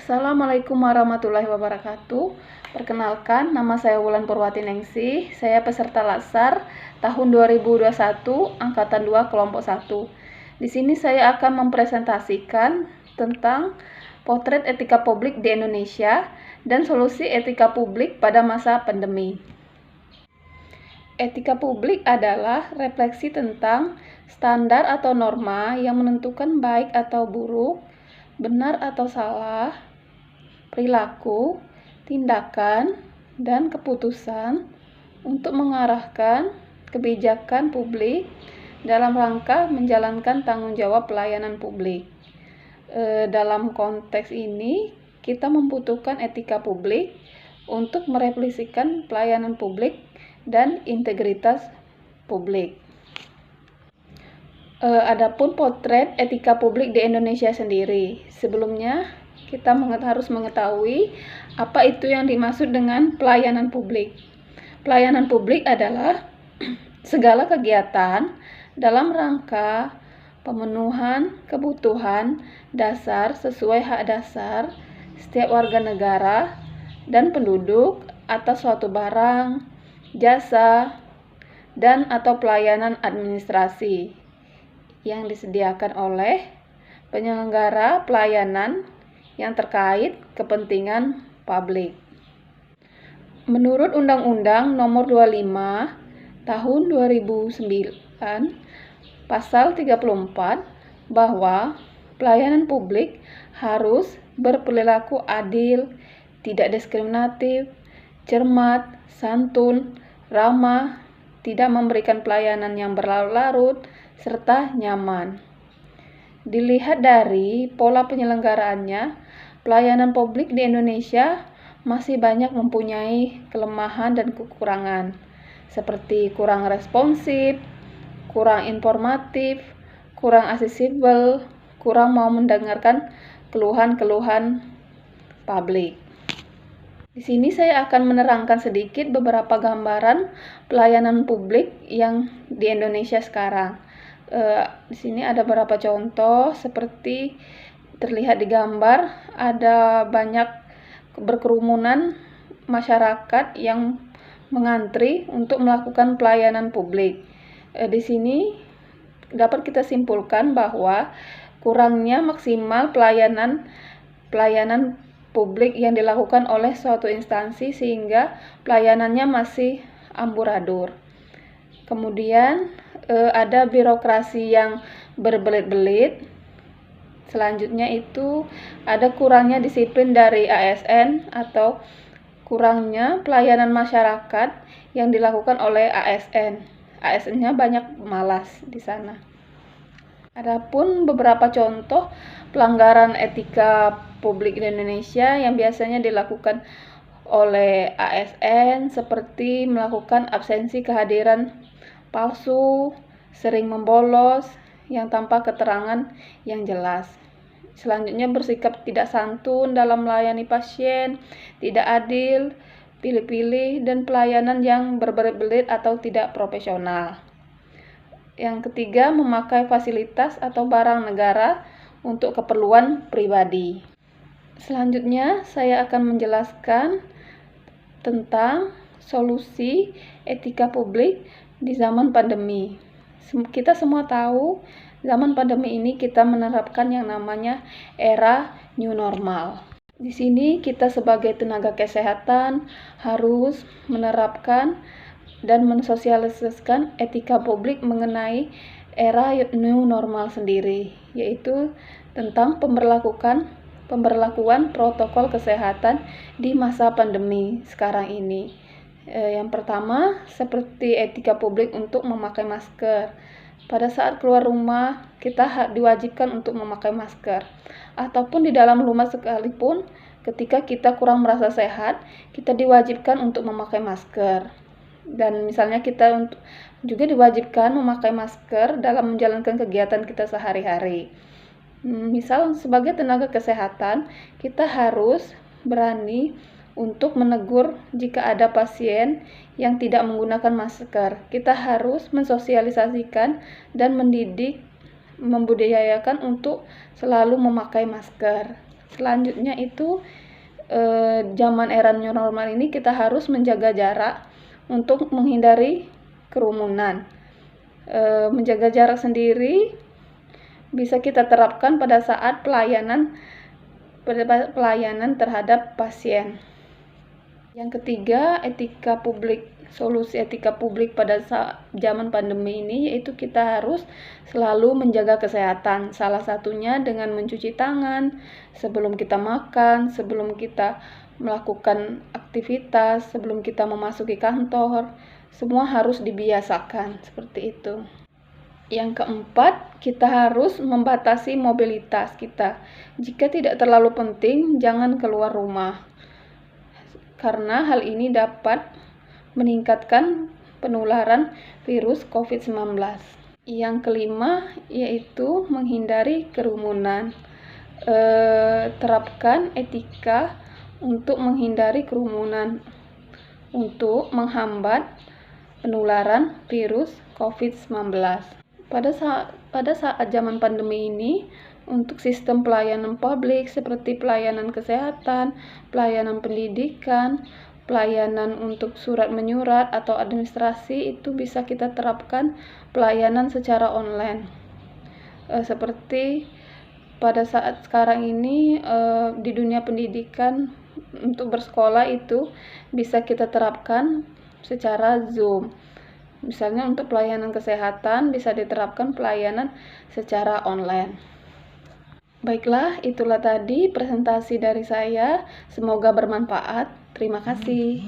Assalamualaikum warahmatullahi wabarakatuh. Perkenalkan, nama saya Wulan Purwati Ningsih. Saya peserta Latsar tahun 2021, angkatan 2, kelompok 1. Di sini saya akan mempresentasikan tentang potret etika publik di Indonesia dan solusi etika publik pada masa pandemi. Etika publik adalah refleksi tentang standar atau norma yang menentukan baik atau buruk, benar atau salah, perilaku, tindakan, dan keputusan untuk mengarahkan kebijakan publik dalam rangka menjalankan tanggung jawab pelayanan publik. Dalam konteks ini, kita membutuhkan etika publik untuk merefleksikan pelayanan publik dan integritas publik. Adapun potret etika publik di Indonesia sendiri. Sebelumnya, kita harus mengetahui apa itu yang dimaksud dengan pelayanan publik. Pelayanan publik adalah segala kegiatan dalam rangka pemenuhan kebutuhan dasar sesuai hak dasar setiap warga negara dan penduduk atas suatu barang, jasa, dan atau pelayanan administrasi yang disediakan oleh penyelenggara pelayanan yang terkait kepentingan publik. Menurut Undang-Undang Nomor 25 Tahun 2009, Pasal 34, bahwa pelayanan publik harus berperilaku adil, tidak diskriminatif, cermat, santun, ramah, tidak memberikan pelayanan yang berlarut-larut, serta nyaman. Dilihat dari pola penyelenggaraannya, pelayanan publik di Indonesia masih banyak mempunyai kelemahan dan kekurangan, seperti kurang responsif, kurang informatif, kurang aksesibel, kurang mau mendengarkan keluhan-keluhan publik. Di sini saya akan menerangkan sedikit beberapa gambaran pelayanan publik yang di Indonesia sekarang. Di sini ada beberapa contoh seperti terlihat di gambar, ada banyak berkerumunan masyarakat yang mengantri untuk melakukan pelayanan publik. Di sini dapat kita simpulkan bahwa kurangnya maksimal pelayanan publik yang dilakukan oleh suatu instansi sehingga pelayanannya masih amburadul. Kemudian ada birokrasi yang berbelit-belit. Selanjutnya itu ada kurangnya disiplin dari ASN atau kurangnya pelayanan masyarakat yang dilakukan oleh ASN. ASN-nya banyak malas di sana. Adapun beberapa contoh pelanggaran etika publik di Indonesia yang biasanya dilakukan oleh ASN seperti melakukan absensi kehadiran palsu, sering membolos yang tanpa keterangan yang jelas. Selanjutnya bersikap tidak santun dalam melayani pasien, tidak adil, pilih-pilih, dan pelayanan yang berbelit-belit atau tidak profesional. Yang ketiga, memakai fasilitas atau barang negara untuk keperluan pribadi. Selanjutnya, saya akan menjelaskan tentang solusi etika publik di zaman pandemi. Kita semua tahu, zaman pandemi ini kita menerapkan yang namanya era new normal. Di sini kita sebagai tenaga kesehatan harus menerapkan dan mensosialisasikan etika publik mengenai era new normal sendiri, yaitu tentang pemberlakuan protokol kesehatan di masa pandemi sekarang ini. Yang pertama, seperti etika publik untuk memakai masker. Pada saat keluar rumah, kita diwajibkan untuk memakai masker. Ataupun di dalam rumah sekalipun, ketika kita kurang merasa sehat, kita diwajibkan untuk memakai masker. Dan misalnya kita juga diwajibkan memakai masker dalam menjalankan kegiatan kita sehari-hari. Misal sebagai tenaga kesehatan, kita harus berani untuk menegur jika ada pasien yang tidak menggunakan masker. Kita harus mensosialisasikan dan mendidik, membudayakan untuk selalu memakai masker. Selanjutnya itu zaman era new normal ini kita harus menjaga jarak untuk menghindari kerumunan. Menjaga jarak sendiri bisa kita terapkan pada saat pelayanan terhadap pasien. Yang ketiga, etika publik. Solusi etika publik pada zaman pandemi ini yaitu kita harus selalu menjaga kesehatan. Salah satunya dengan mencuci tangan sebelum kita makan, sebelum kita melakukan aktivitas, sebelum kita memasuki kantor. Semua harus dibiasakan seperti itu. Yang keempat, kita harus membatasi mobilitas kita. Jika tidak terlalu penting, jangan keluar rumah. Karena hal ini dapat meningkatkan penularan virus COVID-19. Yang kelima, yaitu menghindari kerumunan. Terapkan etika untuk menghindari kerumunan, untuk menghambat penularan virus COVID-19. Pada saat zaman pandemi ini, untuk sistem pelayanan publik seperti pelayanan kesehatan, pelayanan pendidikan, pelayanan untuk surat menyurat atau administrasi itu bisa kita terapkan pelayanan secara online. Seperti pada saat sekarang ini di dunia pendidikan untuk bersekolah itu bisa kita terapkan secara Zoom. Misalnya untuk pelayanan kesehatan bisa diterapkan pelayanan secara online. Baiklah, itulah tadi presentasi dari saya. Semoga bermanfaat. Terima kasih.